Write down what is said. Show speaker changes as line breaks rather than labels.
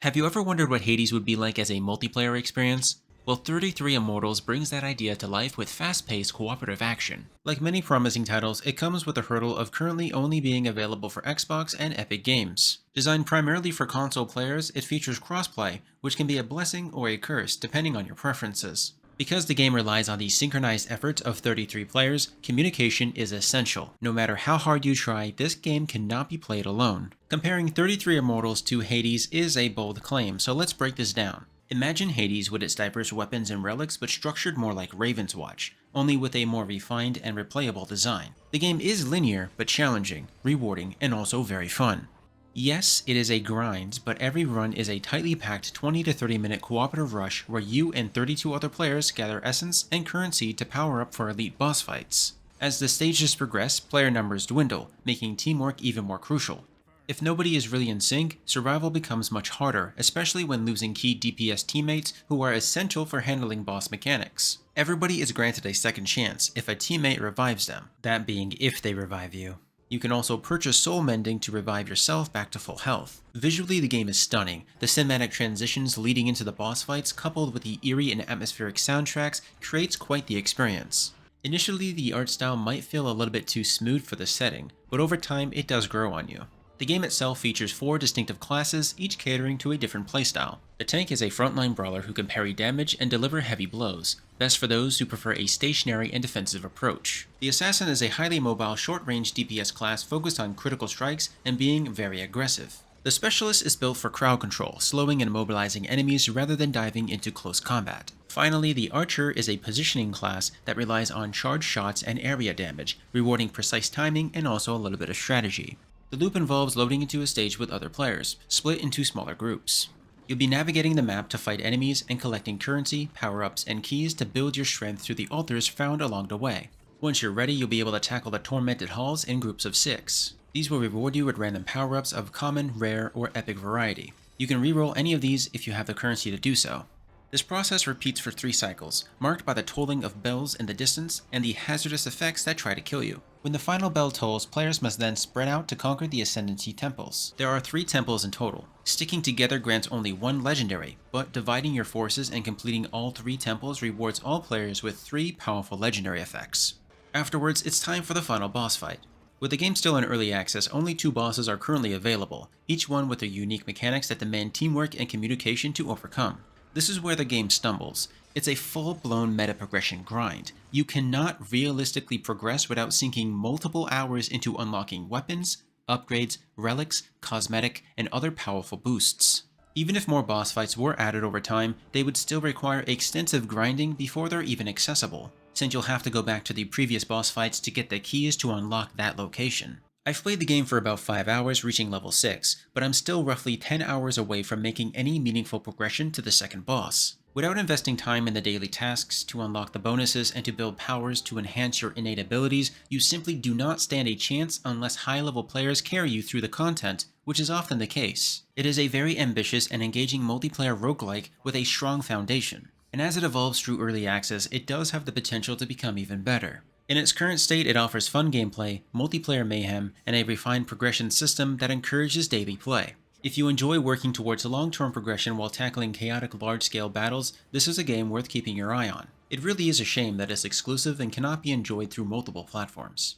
Have you ever wondered what Hades would be like as a multiplayer experience? Well, 33 Immortals brings that idea to life with fast-paced cooperative action. Like many promising titles, it comes with the hurdle of currently only being available for Xbox and Epic Games. Designed primarily for console players, it features crossplay, which can be a blessing or a curse depending on your preferences. Because the game relies on the synchronized efforts of 33 players, communication is essential. No matter how hard you try, this game cannot be played alone. Comparing 33 Immortals to Hades is a bold claim, so let's break this down. Imagine Hades with its diverse weapons and relics but structured more like Raven's Watch, only with a more refined and replayable design. The game is linear, but challenging, rewarding, and also very fun. Yes, it is a grind, but every run is a tightly packed 20 to 30 minute cooperative rush where you and 32 other players gather essence and currency to power up for elite boss fights. As the stages progress, player numbers dwindle, making teamwork even more crucial. If nobody is really in sync, survival becomes much harder, especially when losing key DPS teammates who are essential for handling boss mechanics. Everybody is granted a second chance if a teammate revives them, that being if they revive you. You can also purchase soul mending to revive yourself back to full health. Visually, the game is stunning. The cinematic transitions leading into the boss fights, coupled with the eerie and atmospheric soundtracks, creates quite the experience. Initially, the art style might feel a little bit too smooth for the setting, but over time it does grow on you. The game itself features 4 distinctive classes, each catering to a different playstyle. The tank is a frontline brawler who can parry damage and deliver heavy blows, best for those who prefer a stationary and defensive approach. The assassin is a highly mobile, short-range DPS class focused on critical strikes and being very aggressive. The specialist is built for crowd control, slowing and immobilizing enemies rather than diving into close combat. Finally, the archer is a positioning class that relies on charged shots and area damage, rewarding precise timing and also a little bit of strategy. The loop involves loading into a stage with other players, split into smaller groups. You'll be navigating the map to fight enemies and collecting currency, power-ups, and keys to build your strength through the altars found along the way. Once you're ready, you'll be able to tackle the tormented halls in groups of 6. These will reward you with random power-ups of common, rare, or epic variety. You can reroll any of these if you have the currency to do so. This process repeats for 3 cycles, marked by the tolling of bells in the distance and the hazardous effects that try to kill you. When the final bell tolls, players must then spread out to conquer the Ascendancy temples. There are 3 temples in total. Sticking together grants only 1 legendary, but dividing your forces and completing all 3 temples rewards all players with 3 powerful legendary effects. Afterwards, it's time for the final boss fight. With the game still in early access, only 2 bosses are currently available, each one with their unique mechanics that demand teamwork and communication to overcome. This is where the game stumbles. It's a full-blown meta-progression grind. You cannot realistically progress without sinking multiple hours into unlocking weapons, upgrades, relics, cosmetic, and other powerful boosts. Even if more boss fights were added over time, they would still require extensive grinding before they're even accessible, since you'll have to go back to the previous boss fights to get the keys to unlock that location. I've played the game for about 5 hours, reaching level 6, but I'm still roughly 10 hours away from making any meaningful progression to the second boss. Without investing time in the daily tasks to unlock the bonuses and to build powers to enhance your innate abilities, you simply do not stand a chance unless high-level players carry you through the content, which is often the case. It is a very ambitious and engaging multiplayer roguelike with a strong foundation, and as it evolves through early access, it does have the potential to become even better. In its current state, it offers fun gameplay, multiplayer mayhem, and a refined progression system that encourages daily play. If you enjoy working towards long-term progression while tackling chaotic large-scale battles, this is a game worth keeping your eye on. It really is a shame that it's exclusive and cannot be enjoyed through multiple platforms.